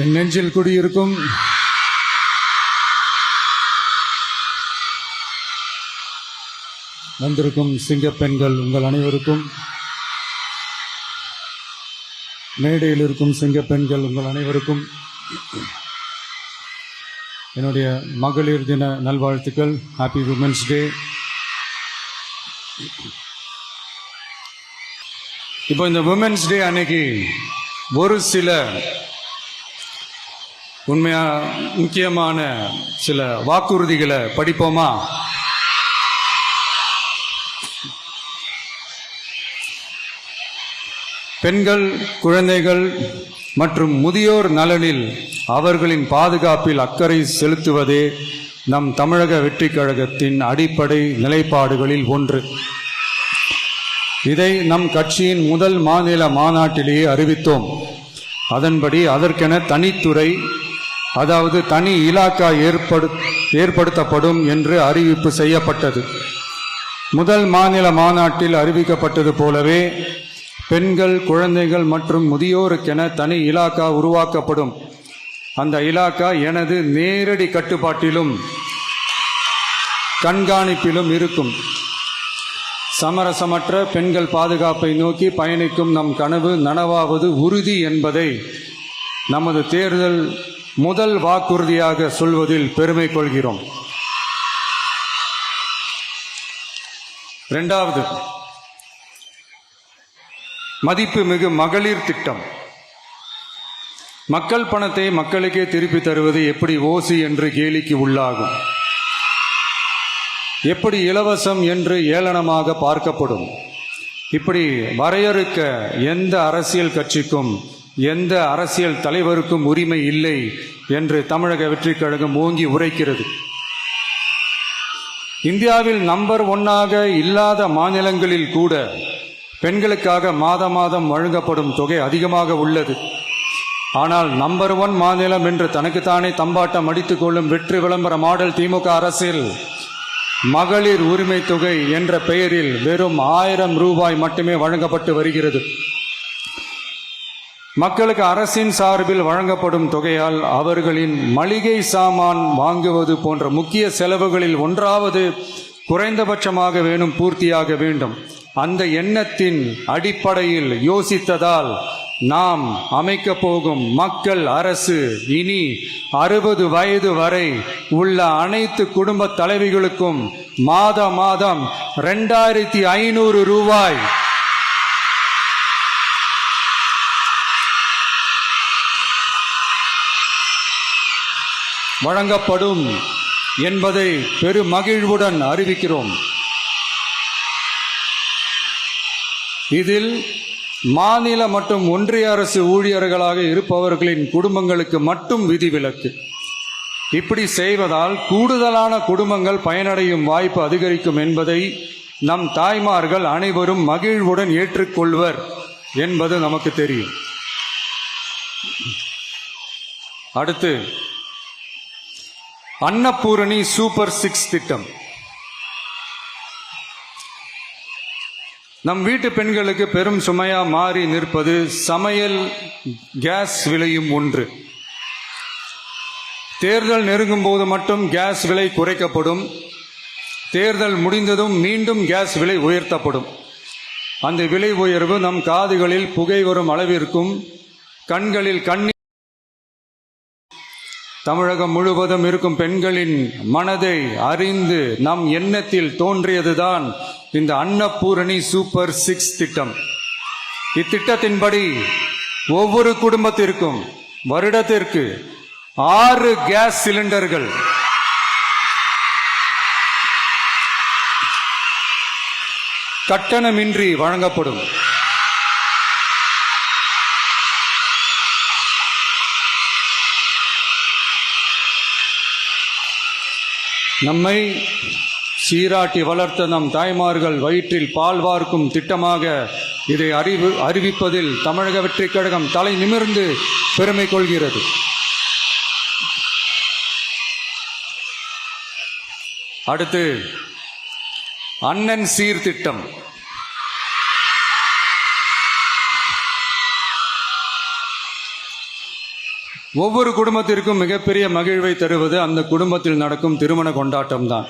என் நெஞ்சில் குடியிருக்கும் வந்திருக்கும் சிங்கப்பெண்கள் உங்கள் அனைவருக்கும், மேடையில் இருக்கும் சிங்கப்பெண்கள் உங்கள் அனைவருக்கும் என்னுடைய மகளிர் தின நல்வாழ்த்துக்கள். Happy women's day. இப்போ இந்த விமென்ஸ் டே அன்னைக்கு ஒரு சில முக்கியமான சில வாக்குறுதிகளை படிப்போமா? பெண்கள், குழந்தைகள் மற்றும் முதியோர் நலனில் அவர்களின் பாதுகாப்பில் அக்கறை செலுத்துவதே நம் தமிழக வெற்றிக் கழகத்தின் அடிப்படை நிலைப்பாடுகளில் ஒன்று. இதை நம் கட்சியின் முதல் மாநில மாநாட்டிலேயே அறிவித்தோம். அதன்படி அதற்கென தனித்துறை, அதாவது தனி இலாக்கா ஏற்படுத்தப்படும் என்று அறிவிப்பு செய்யப்பட்டது. முதல் மாநில மாநாட்டில் அறிவிக்கப்பட்டது போலவே பெண்கள், குழந்தைகள் மற்றும் முதியோருக்கென தனி இலாக்கா உருவாக்கப்படும். அந்த இலாக்கா எனது நேரடி கட்டுப்பாட்டிலும் கண்காணிப்பிலும் இருக்கும். சமரசமற்ற பெண்கள் பாதுகாப்பை நோக்கி பயணிக்கும் நம் கனவு நனவாவது உறுதி என்பதை நமது தேர்தல் முதல் வாக்குறுதியாக சொல்வதில் பெருமை கொள்கிறோம். இரண்டாவது, மதிப்புமிகு மகளிர் திட்டம். மக்கள் பணத்தை மக்களுக்கே திருப்பி தருவது எப்படி ஓசி என்று கேலிக்கு உள்ளாகும், எப்படி இலவசம் என்று ஏளனமாக பார்க்கப்படும். இப்படி வரையறுக்க எந்த அரசியல் கட்சிக்கும் எந்த அரசியல் தலைவருக்கும் உரிமை இல்லை என்று தமிழக வெற்றிக் கழகம் ஓங்கி உரைக்கிறது. இந்தியாவில் நம்பர் 1 இல்லாத மாநிலங்களில் கூட பெண்களுக்காக மாதம் வழங்கப்படும் தொகை அதிகமாக உள்ளது. ஆனால் நம்பர் 1 மாநிலம் என்று தனக்குத்தானே தம்பாட்டம் அடித்துக் கொள்ளும் வெற்றி விளம்பர மாடல் திமுக அரசில் மகளிர் உரிமை தொகை என்ற பெயரில் வெறும் 1000 ரூபாய் மட்டுமே வழங்கப்பட்டு வருகிறது. மக்களுக்கு அரசின் சார்பில் வழங்கப்படும் தொகையால் அவர்களின் மளிகை சாமான் வாங்குவது போன்ற முக்கிய செலவுகளில் ஒன்றாவது குறைந்தபட்சமாக வேணும் பூர்த்தியாக வேண்டும். அந்த எண்ணத்தின் அடிப்படையில் யோசித்ததால் நாம் அமைக்க போகும் மக்கள் அரசு இனி 60 வயது வரை உள்ள அனைத்து குடும்ப தலைவிகளுக்கும் மாதம் 2500 ரூபாய் வழங்கப்படும் என்பதை பெருமகிழ்வுடன் அறிவிக்கிறோம். இதில் மாநில மற்றும் ஒன்றிய அரசு ஊழியர்களாக இருப்பவர்களின் குடும்பங்களுக்கு மட்டும் விதிவிலக்கு. இப்படி செய்வதால் கூடுதலான குடும்பங்கள் பயனடையும் வாய்ப்பு அதிகரிக்கும் என்பதை நம் தாய்மார்கள் அனைவரும் மகிழ்வுடன் ஏற்றுக்கொள்வர் என்பது நமக்கு தெரியும். அடுத்து, அன்னபூரணி சூப்பர் 6 திட்டம். நம் வீட்டு பெண்களுக்கு பெரும் சுமையா மாறி நிற்பது சமையல் கேஸ் விலையும் ஒன்று. தேர்தல் நெருங்கும் போது மட்டும் கேஸ் விலை குறைக்கப்படும். தேர்தல் முடிந்ததும் மீண்டும் கேஸ் விலை உயர்த்தப்படும். அந்த விலை உயர்வு நம் காதுகளில் புகை வரும் அளவிற்கும் கண்களில் கண்ணீர். தமிழகம் முழுவதும் இருக்கும் பெண்களின் மனதை அறிந்து நம் எண்ணத்தில் தோன்றியதுதான் இந்த அன்னபூரணி சூப்பர் 6 திட்டம். இத்திட்டத்தின்படி ஒவ்வொரு குடும்பத்திற்கும் வருடத்திற்கு 6 கேஸ் சிலிண்டர்கள் கட்டணமின்றி வழங்கப்படும். நம்மை சீராட்டி வளர்த்த நம் தாய்மார்கள் வயிற்றில் பால் வார்க்கும் திட்டமாக இதை அறிவிப்பதில் தமிழக வெற்றிக் கழகம் தலை நிமிர்ந்து பெருமை கொள்கிறது. அடுத்து, அண்ணன் சீர்திட்டம். ஒவ்வொரு குடும்பத்திற்கும் மிகப்பெரிய மகிழ்வை தருவது அந்த குடும்பத்தில் நடக்கும் திருமண கொண்டாட்டம்தான்.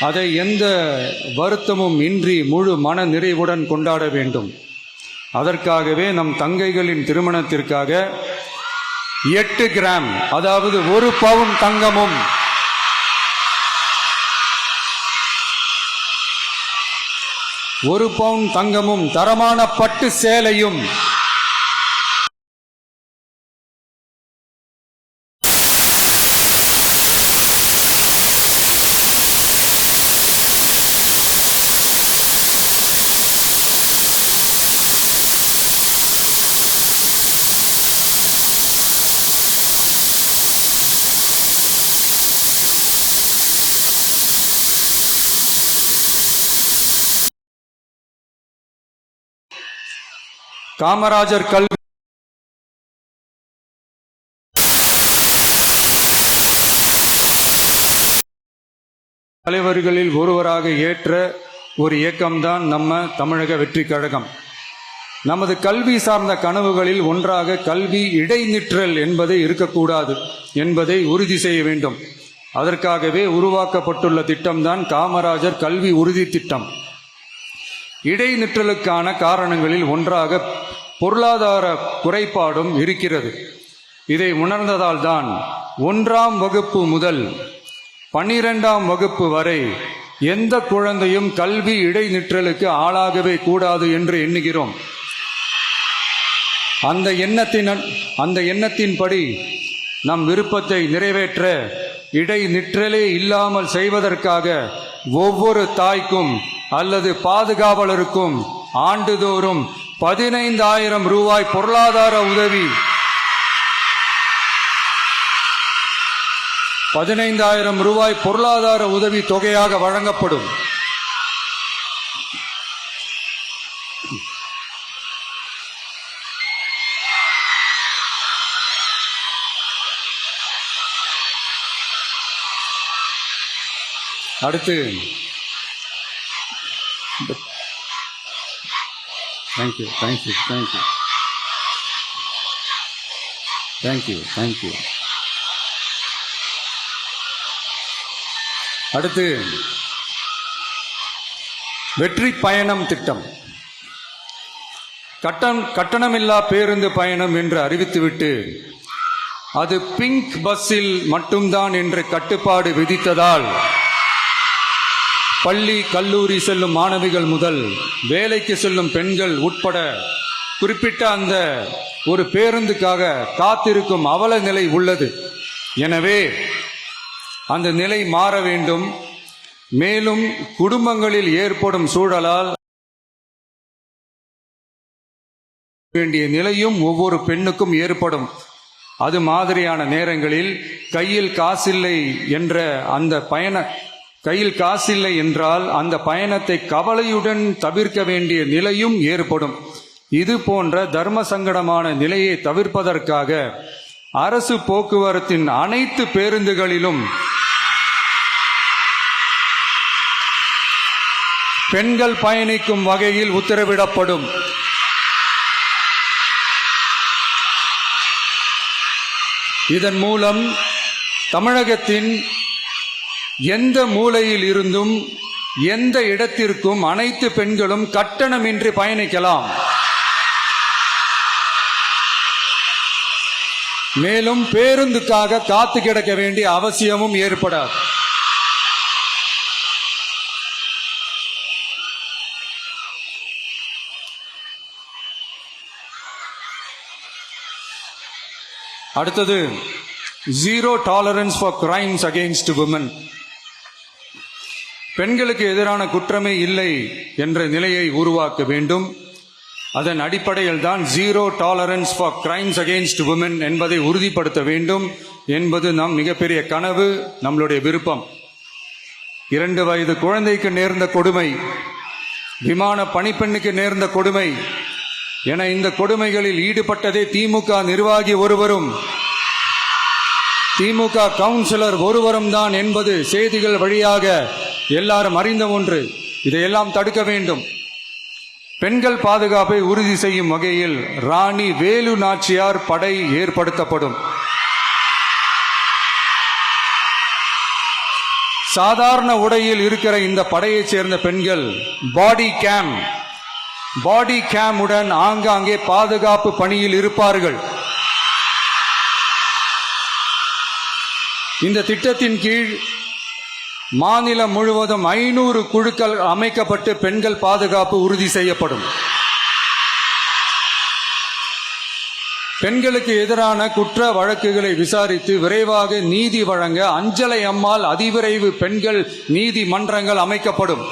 அதை எந்த வருத்தமும் இன்றி முழு மன நிறைவுடன் கொண்டாட வேண்டும். அதற்காகவே நம் தங்கைகளின் திருமணத்திற்காக 8 கிராம், அதாவது 1 பவுன் தங்கமும் 1 பவுன் தங்கமும் தரமான பட்டு சேலையும் காமராஜர் கல்வி தலைவர்களில் ஒருவராக ஏற்ற ஒரு இயக்கம்தான் நம்ம தமிழக வெற்றி கழகம். நமது கல்வி சார்ந்த கனவுகளில் ஒன்றாக கல்வி இடைநிற்றல் என்பதை இருக்கக்கூடாது என்பதை உறுதி செய்ய வேண்டும். அதற்காகவே உருவாக்கப்பட்டுள்ள திட்டம்தான் காமராஜர் கல்வி உறுதி திட்டம். இடைநிற்றலுக்கான காரணங்களில் ஒன்றாக பொருளாதார குறைபாடும் இருக்கிறது. இதை உணர்ந்ததால் தான் 1ஆம் வகுப்பு முதல் 12ஆம் வகுப்பு வரை எந்த குழந்தையும் கல்வி இடைநிற்றலுக்கு ஆளாகவே கூடாது என்று எண்ணுகிறோம். அந்த எண்ணத்தின்படி நம் விருப்பத்தை நிறைவேற்ற இடைநிற்றலே இல்லாமல் செய்வதற்காக ஒவ்வொரு தாய்க்கும் அல்லது பாதுகாவலருக்கும் ஆண்டுதோறும் 15,000 ரூபாய் பொருளாதார உதவி 15,000 ரூபாய் பொருளாதார உதவி தொகையாக வழங்கப்படும். அடுத்து தேங்க்யூ. அடுத்து வெற்றி பயணம் திட்டம். கட்டணமில்லா பேருந்து பயணம் என்று அறிவித்துவிட்டு அது பிங்க் பஸ்ஸில் மட்டும்தான் என்று கட்டுப்பாடு விதித்ததால் பள்ளி கல்லூரி செல்லும் மாணவிகள் முதல் வேலைக்கு செல்லும் பெண்கள் உட்பட குறிப்பிட்ட அந்த ஒரு பேருந்துக்காக காத்திருக்கும் அவல நிலை உள்ளது. எனவே அந்த நிலை மாற வேண்டும். மேலும் குடும்பங்களில் ஏற்படும் சூழலால் வேண்டிய நிலையும் ஒவ்வொரு பெண்ணுக்கும் ஏற்படும். அது மாதிரியான நேரங்களில் கையில் காசில்லை என்றால் அந்த பயணத்தை கவலையுடன் தவிர்க்க வேண்டிய நிலையும் ஏற்படும். இது போன்ற தர்ம சங்கடமான நிலையை தவிர்ப்பதற்காக அரசு போக்குவரத்தின் அனைத்து பேருந்துகளிலும் பெண்கள் பயணிக்கும் வகையில் உத்தரவிடப்படும். இதன் மூலம் தமிழகத்தின் எந்த மூலையில் இருந்தும் எந்த இடத்திற்கும் அனைத்து பெண்களும் கட்டணமின்றி பயணிக்கலாம். மேலும் பேருந்துக்காக காத்து கிடக்க வேண்டிய அவசியமும் ஏற்படாது. அடுத்தது zero tolerance for crimes against women. பெண்களுக்கு எதிரான குற்றமே இல்லை என்ற நிலையை உருவாக்க வேண்டும். அதன் அடிப்படையில் தான் zero tolerance for crimes against women என்பதை உறுதிப்படுத்த வேண்டும் என்பது நம் மிகப்பெரிய கனவு, நம்மளுடைய விருப்பம். 2 வயது குழந்தைக்கு நேர்ந்த கொடுமை, விமான பணிப்பெண்ணுக்கு நேர்ந்த கொடுமை என இந்த கொடுமைகளில் ஈடுபட்டதே திமுக நிர்வாகி ஒருவரும் திமுக கவுன்சிலர் ஒருவரும் தான் என்பது செய்திகள் வழியாக எல்லாரும் அறிந்த ஒன்று. இதையெல்லாம் தடுக்க வேண்டும். பெண்கள் பாதுகாப்பை உறுதி செய்யும் வகையில் ராணி வேலு நாச்சியார் படை ஏற்படுத்தப்படும். சாதாரண உடையில் இருக்கிற இந்த படையைச் சேர்ந்த பெண்கள் பாடி கேம் உடன் ஆங்காங்கே பாதுகாப்பு பணியில் இருப்பார்கள். இந்த திட்டத்தின் கீழ் மாநிலம் முழுவதும் 500 குழுக்கள் அமைக்கப்பட்டு பெண்கள் பாதுகாப்பு உறுதி செய்யப்படும். பெண்களுக்கு எதிரான குற்ற வழக்குகளை விசாரித்து விரைவாக நீதி வழங்க அஞ்சலை அம்மாள் அதிவிரைவு பெண்கள் நீதிமன்றங்கள் அமைக்கப்படும்.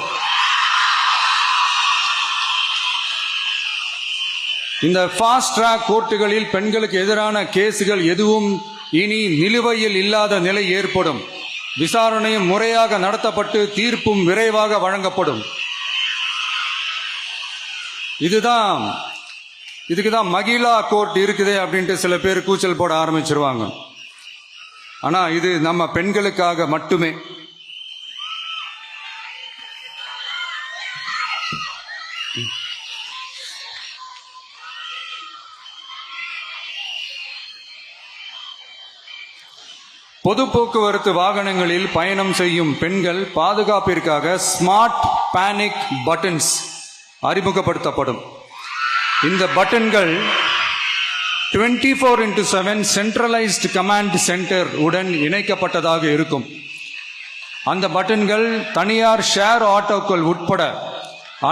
இந்த ஃபாஸ்ட் ட்ராக் கோர்ட்டுகளில் பெண்களுக்கு எதிரான கேசுகள் எதுவும் இனி நிலுவையில் இல்லாத நிலை ஏற்படும். விசாரணையும் முறையாக நடத்தப்பட்டு தீர்ப்பும் விரைவாக வழங்கப்படும். இதுக்குதான் மகிழா கோர்ட் இருக்குது அப்படின்ட்டு சில பேர் கூச்சல் போட ஆரம்பிச்சிருவாங்க. ஆனா இது நம்ம பெண்களுக்காக மட்டுமே. பொது போக்குவரத்து வாகனங்களில் பயணம் செய்யும் பெண்கள் பாதுகாப்பிற்காக ஸ்மார்ட் பேனிக் பட்டன்ஸ் அறிமுகப்படுத்தப்படும். இந்த பட்டன்கள் 24/7 சென்ட்ரலைஸ்டு கமாண்ட் சென்டர் உடன் இணைக்கப்பட்டதாக இருக்கும். அந்த பட்டன்கள் தனியார் ஷேர் ஆட்டோக்கள் உட்பட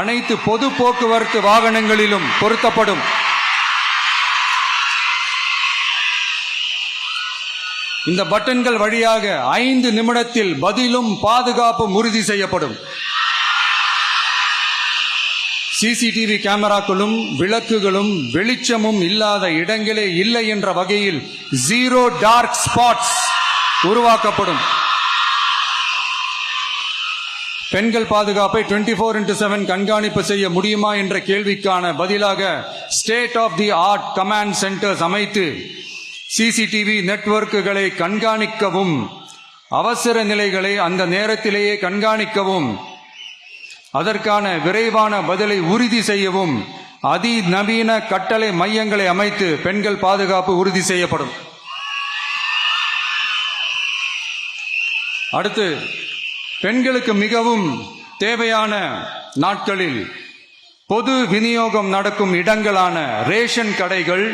அனைத்து பொது போக்குவரத்து வாகனங்களிலும் பொருத்தப்படும். இந்த பட்டன்கள் வழியாக 5 நிமிடத்தில் பதிலும் பாதுகாப்பும் உறுதி செய்யப்படும். சிசிடிவி கேமராக்களும் விளக்குகளும் வெளிச்சமும் இல்லாத இடங்களே இல்லை என்ற வகையில் 0 டார்க் ஸ்பாட்ஸ் உருவாக்கப்படும். பெண்கள் பாதுகாப்பை 24/7 கண்காணிப்பு செய்ய முடியுமா என்ற கேள்விக்கான பதிலாக state of the art command centres அமைத்து சிசிடிவி நெட்வொர்க்குகளை கண்காணிக்கவும் அவசர நிலைகளை அந்த நேரத்திலேயே கண்காணிக்கவும் அதற்கான விரைவான பதிலை உறுதி செய்யவும் அதிநவீன கட்டளை மையங்களை அமைத்து பெண்கள் பாதுகாப்பு உறுதி செய்யப்படும். அடுத்து, பெண்களுக்கு மிகவும் தேவையான நாட்களில் பொது விநியோகம் நடக்கும் இடங்களான ரேஷன் கடைகள்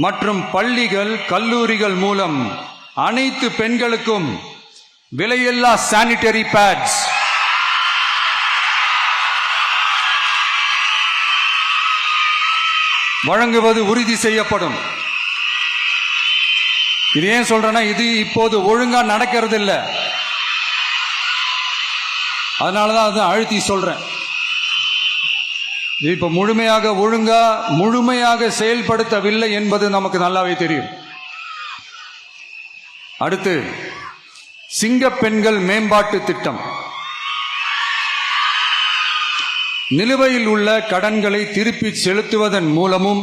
மற்றும் பள்ளிகள் கல்லூரிகள் மூலம் அனைத்து பெண்களுக்கும் விலையில்லா சானிட்டரி பேட்ஸ் வழங்குவது உறுதி செய்யப்படும். இது ஏன் சொல்றேன்னா, இது இப்போது ஒழுங்கா நடக்கிறது இல்லை. அதனாலதான் அதை அழுத்தி சொல்றேன். இப்ப முழுமையாக செயல்படுத்தவில்லை என்பது நமக்கு நல்லாவே தெரியும். அடுத்து, சிங்கப்பெண்கள் மேம்பாட்டு திட்டம். நிலுவையில் உள்ள கடன்களை திருப்பி செலுத்துவதன் மூலமும்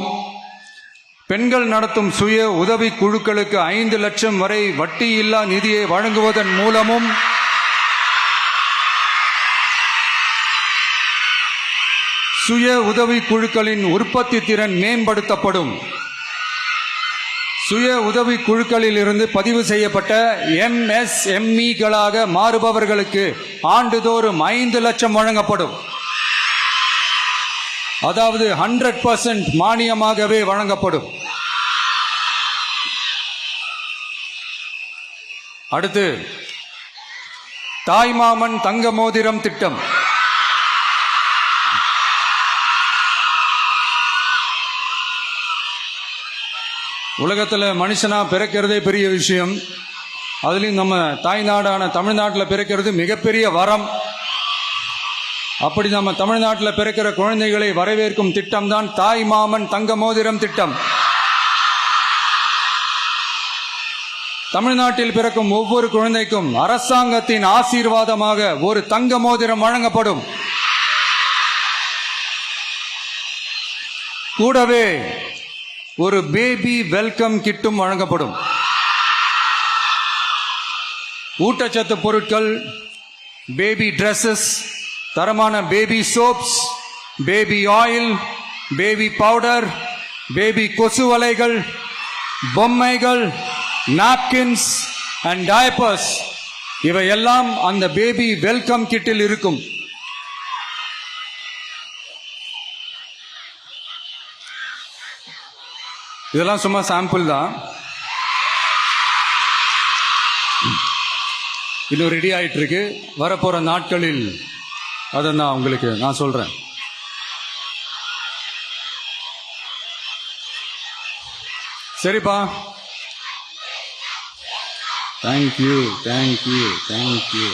பெண்கள் நடத்தும் சுய உதவி குழுக்களுக்கு 5 லட்சம் வரை வட்டியில்லா நிதியை வழங்குவதன் மூலமும் சுய உதவி குழுக்களின் உற்பத்தி திறன் மேம்படுத்தப்படும். சுய உதவி குழுக்களில் இருந்து பதிவு செய்யப்பட்ட MSMEகளாக மாறுபவர்களுக்கு ஆண்டுதோறும் 5 லட்சம் வழங்கப்படும். அதாவது 100% மானியமாகவே வழங்கப்படும். அடுத்து, தாய்மாமன் தங்க மோதிரம் திட்டம். உலகத்தில் மனுஷனா பிறக்கிறதே பெரிய விஷயம். அதுலேயும் நம்ம தாய்நாடான தமிழ்நாட்டில் பிறக்கிறது மிகப்பெரிய வரம். அப்படி நம்ம தமிழ்நாட்டில் பிறக்கிற குழந்தைகளை வரவேற்கும் திட்டம் தான் தாய்மாமன் தங்க மோதிரம் திட்டம். தமிழ்நாட்டில் பிறக்கும் ஒவ்வொரு குழந்தைக்கும் அரசாங்கத்தின் ஆசீர்வாதமாக ஒரு தங்க மோதிரம் வழங்கப்படும். கூடவே ஒரு பேபி வெல்கம் கிட்டும் வழங்கப்படும். ஊட்டச்சத்து பொருட்கள், பேபி டிரெஸ்ஸஸ், தரமான baby soaps, baby oil, baby powder, baby கொசு வலைகள், பொம்மைகள், நாப்கின்ஸ் அண்ட் டயப்பர்ஸ் இவையெல்லாம் அந்த பேபி வெல்கம் கிட்டில் இருக்கும். இதெல்லாம் சும்மா சாம்பிள் தான். இன்னும் ரெடி ஆயிட்டு இருக்கு. வரப்போற நாட்களில் அதை நான் சொல்றேன். சரிப்பா, தேங்க்யூ தேங்க்யூ தேங்க்யூ.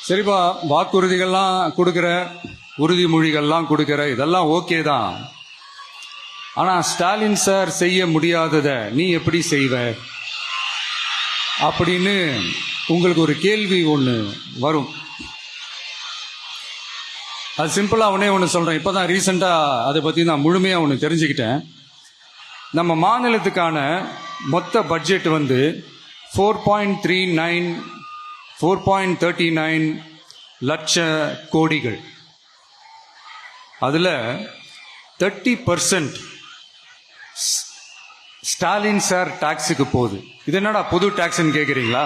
சரிப்பா, வாக்குறுதிகள்லாம் கொடுக்குற, உறுதிமொழிகள்லாம் கொடுக்குற, இதெல்லாம் ஓகே தான். ஆனா ஸ்டாலின் சார் செய்ய முடியாததை நீ எப்படி செய்வ அப்படின்னு உங்களுக்கு ஒரு கேள்வி ஒன்று வரும். அது சிம்பிளா ஒன்று சொல்றேன். இப்பதான் ரீசெண்டா அதை பத்தி நான் முழுமையா ஒன்று தெரிஞ்சுக்கிட்டேன். நம்ம மாநிலத்துக்கான மொத்த பட்ஜெட் 4.39 லட்ச கோடிகள். அதுல 30% ஸ்டாலின் சார் டாக்ஸுக்கு போகுது. இது என்னடா புது டாக்ஸ்ன்னு கேட்குறீங்களா?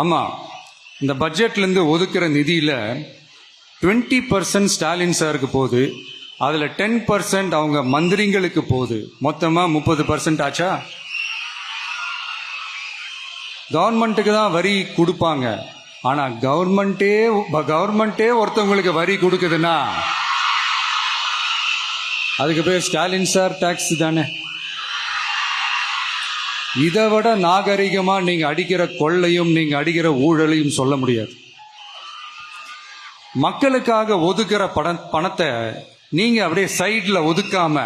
ஆமா, இந்த பட்ஜெட்ல இருந்து ஒதுக்குற நிதியில 20% ஸ்டாலின் சாருக்கு போகுது. அதுல 10% அவங்க மந்திரிங்களுக்கு போகுது. மொத்தமா 30% ஆச்சா? கவர்மெண்ட்டுக்கு தான் வரி கொடுப்பாங்க. ஆனா கவர்மெண்டே ஒருத்தவங்களுக்கு வரி கொடுக்குதுன்னா அதுக்கு பேர் ஸ்டாலின் சார் டாக்ஸ் தானே. இதை விட நாகரிகமா நீங்க அடிக்கிற கொள்ளையும் நீங்க அடிக்கிற ஊழலையும் சொல்ல முடியாது. மக்களுக்காக ஒதுக்குற பணத்தை நீங்க அப்படியே சைட்ல ஒதுக்காம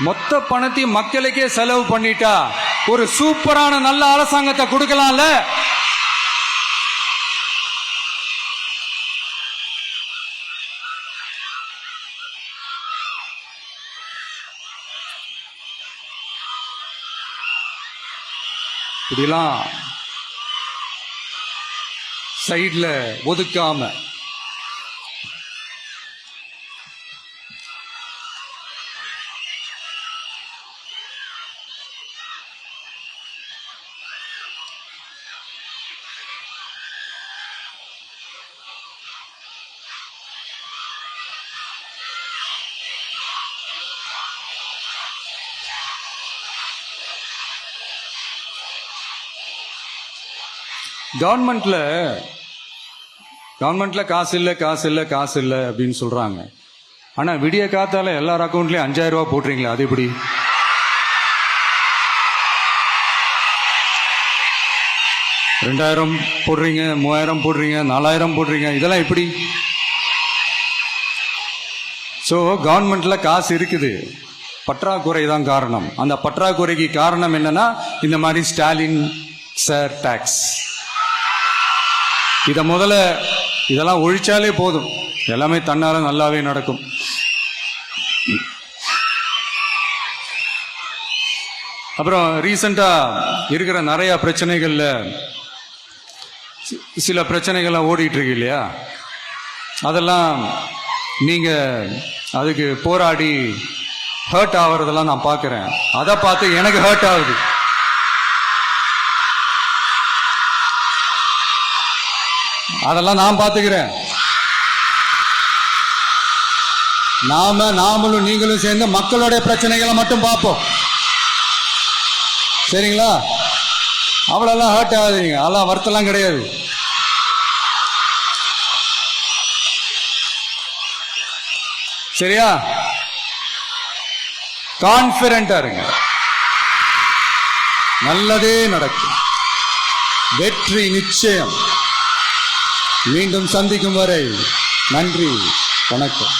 மொத்த பணத்தையும் மக்களுக்கே செலவு பண்ணிட்டா ஒரு சூப்பரான நல்ல அரசாங்கத்தை கொடுக்கலாம்ல. இப்படிலாம் சைட்ல ஒதுக்காம கவர்மெண்ட்ல காசு இல்லை அப்படின்னு சொல்றாங்க. ஆனா விடிய காத்தால எல்லார் அக்கௌண்ட்லயும் 5000 ரூபாய் போட்டுறீங்களா? அது எப்படி? $2000 போடுறீங்க, 3000 போடுறீங்க, 4000 போடுறீங்க, இதெல்லாம் எப்படி? ஸோ கவர்மெண்ட்ல காசு இருக்குது, பற்றாக்குறை தான் காரணம். அந்த பற்றாக்குறைக்கு காரணம் என்னன்னா இந்த மாதிரி ஸ்டாலின் சார் டாக்ஸ். இதெல்லாம் ஒழிச்சாலே போதும், எல்லாமே தன்னால நல்லாவே நடக்கும். அப்புறம் ரீசெண்டா இருக்கிற நிறைய பிரச்சனைகள்ல சில பிரச்சனைகள்லாம் ஓடிட்டு இருக்கு இல்லையா? அதெல்லாம் நீங்க அதுக்கு போராடி ஹர்ட் ஆகுறதெல்லாம் நான் பார்க்கிறேன். அதை பார்த்து எனக்கு ஹர்ட் ஆகுது. அதெல்லாம் நான் பார்த்துக்கிறேன். நாமளும் நீங்களும் சேர்ந்து மக்களுடைய பிரச்சனைகளை மட்டும் பார்ப்போம். சரிங்களா? அவ்வளோலாம் ஹர்ட் ஆகாதீங்க, அதெல்லாம் வருத்தலாம் கிடையாது. சரியா? கான்பிடண்டா இருங்க, நல்லதே நடக்கும், வெற்றி நிச்சயம். மீண்டும் சந்திக்கும் வரை நன்றி, வணக்கம்.